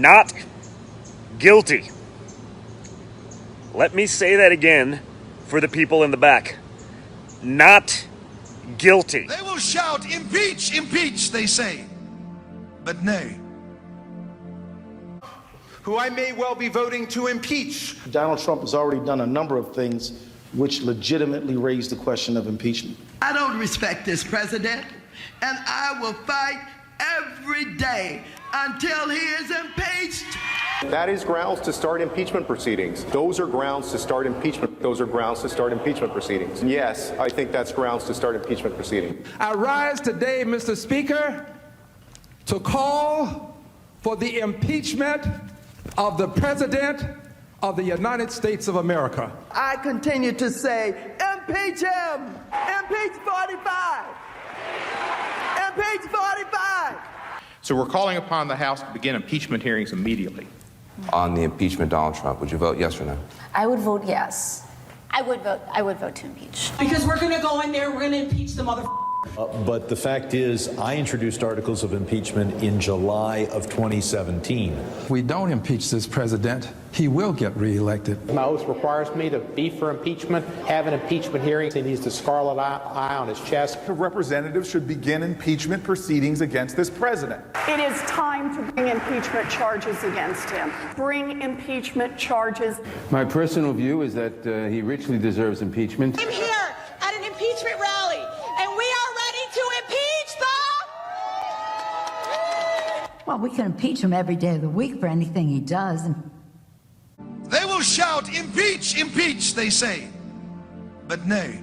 Not guilty. Let me say that again for the people in the back. Not guilty. They will shout, impeach, impeach, they say, but nay. Who I may well be voting to impeach. Donald Trump has already done a number of things which legitimately raise the question of impeachment. I don't respect this president, and I will fight every day until he is impeached. That is grounds to start impeachment proceedings. Those are grounds to start impeachment. Those are grounds to start impeachment proceedings. Yes, I think that's grounds to start impeachment proceedings. I rise today, Mr. Speaker, to call for the impeachment of the President of the United States of America. I continue to say, impeach him! Impeach 45! Impeach 45! So we're calling upon the House to begin impeachment hearings immediately. On the impeachment of Donald Trump, would you vote yes or no? I would vote yes. I would vote to impeach. Because we're going to go in there, we're going to impeach the mother. But the fact is, I introduced articles of impeachment in July of 2017. If we don't impeach this president, he will get reelected. My oath requires me to be for impeachment, have an impeachment hearing. He needs the scarlet eye on his chest. The representatives should begin impeachment proceedings against this president. It is time to bring impeachment charges against him. Bring impeachment charges. My personal view is that he richly deserves impeachment. I'm here at an impeachment rally, and we are ready to impeach Well, we can impeach him every day of the week for anything he does. They will shout, impeach, impeach, they say, but nay.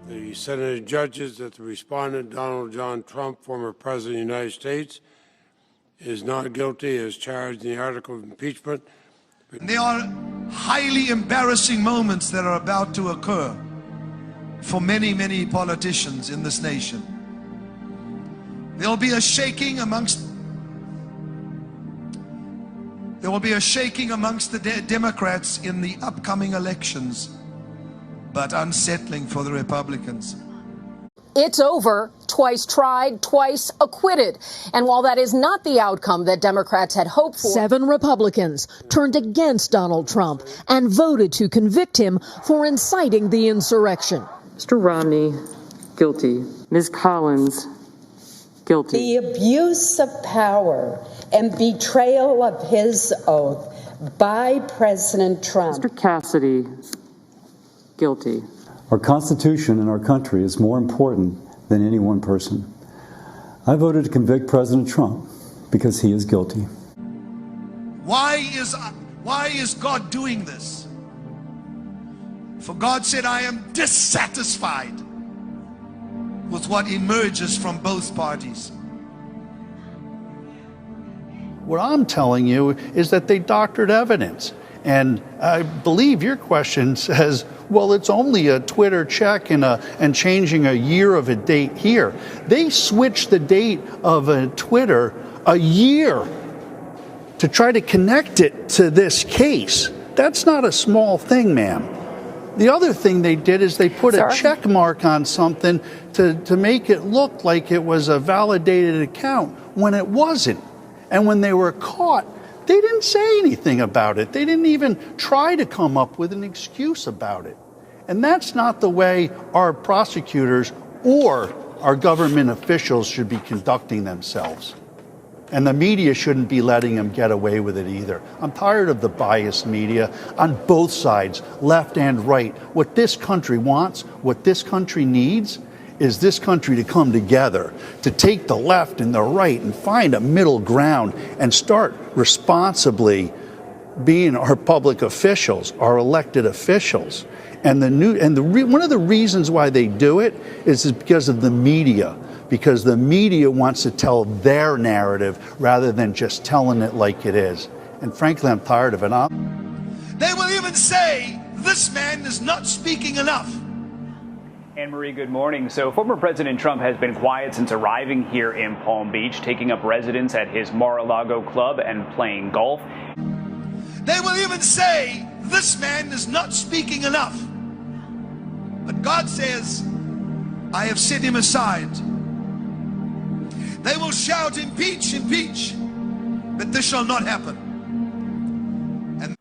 The Senate judges that the respondent, Donald John Trump, former President of the United States, is not guilty as charged in the article of impeachment. There are highly embarrassing moments that are about to occur for many, many politicians in this nation. There will be a shaking amongst the Democrats in the upcoming elections, but unsettling for the Republicans. It's over. Twice tried, twice acquitted. And while that is not the outcome that Democrats had hoped for, 7 Republicans turned against Donald Trump and voted to convict him for inciting the insurrection. Mr. Romney, guilty. Ms. Collins, guilty. The abuse of power and betrayal of his oath by President Trump. Mr. Cassidy, guilty. Our Constitution and our country is more important than any one person. I voted to convict President Trump because he is guilty. Why is God doing this? For God said, I am dissatisfied with what emerges from both parties. What I'm telling you is that they doctored evidence. And I believe your question says, well, it's only a Twitter check and changing a year of a date here. They switched the date of a Twitter a year to try to connect it to this case. That's not a small thing, ma'am. The other thing they did is they put a check mark on something to make it look like it was a validated account when it wasn't. And when they were caught, they didn't say anything about it. They didn't even try to come up with an excuse about it. And that's not the way our prosecutors or our government officials should be conducting themselves. And the media shouldn't be letting them get away with it either. I'm tired of the biased media on both sides, left and right. What this country wants, what this country needs, is this country to come together, to take the left and the right and find a middle ground and start responsibly being our public officials, our elected officials. And one of the reasons why they do it is because of the media, because the media wants to tell their narrative rather than just telling it like it is. And frankly, I'm tired of it. They will even say, this man is not speaking enough. Anne-Marie, good morning. So former President Trump has been quiet since arriving here in Palm Beach, taking up residence at his Mar-a-Lago club and playing golf. They will even say, this man is not speaking enough. But God says, I have set him aside. They will shout, impeach, impeach. But this shall not happen.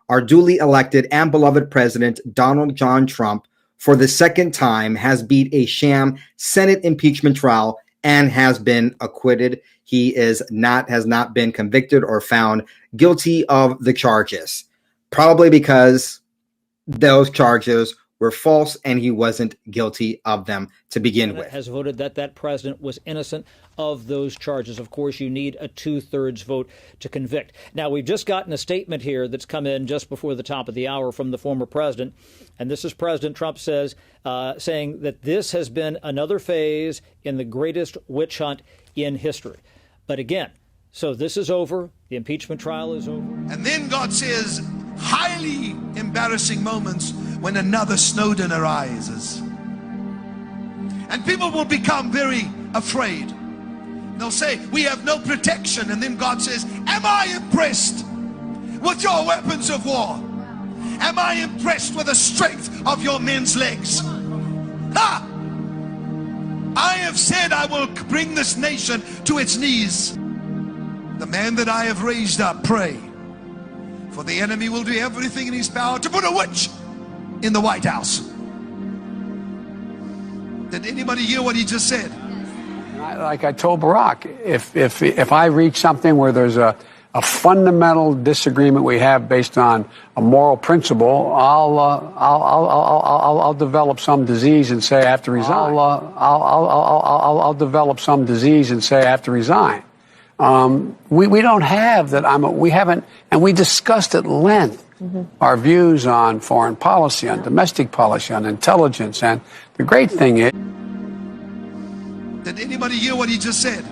Our duly elected and beloved President Donald John Trump, for the second time, has beat a sham Senate impeachment trial and has been acquitted. He has not been convicted or found guilty of the charges, probably because those charges were false and he wasn't guilty of them to begin with. Has voted that that president was innocent of those charges. Of course, you need a 2/3 vote to convict. Now, we've just gotten a statement here that's come in just before the top of the hour from the former president. And this is President Trump saying that this has been another phase in the greatest witch hunt in history. But again, so this is over. The impeachment trial is over. And then God says, highly embarrassing moments when another Snowden arises. And people will become very afraid. They'll say, we have no protection. And then God says, am I impressed with your weapons of war? Am I impressed with the strength of your men's legs? Ha! I have said I will bring this nation to its knees. The man that I have raised up, pray. For the enemy will do everything in his power to put a witch in the White House. Did anybody hear what he just said? Like I told Barack, if I reach something where there's a fundamental disagreement we have based on a moral principle, I'll develop some disease and say I have to resign. I'll develop some disease and say I have to resign. We don't have that. We haven't, and we discussed at length our views on foreign policy, on domestic policy, on intelligence. And the great thing is, did anybody hear what he just said?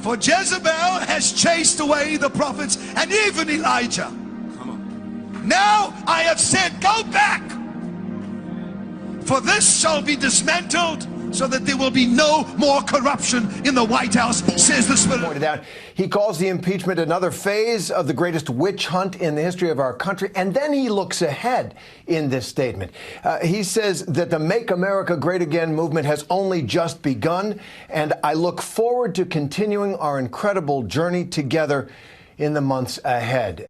For Jezebel has chased away the prophets and even Elijah. Now I have said, go back, for this shall be dismantled, so that there will be no more corruption in the White House, says the Spirit. Pointed out, he calls the impeachment another phase of the greatest witch hunt in the history of our country. And then he looks ahead in this statement. He says that the Make America Great Again movement has only just begun. And I look forward to continuing our incredible journey together in the months ahead.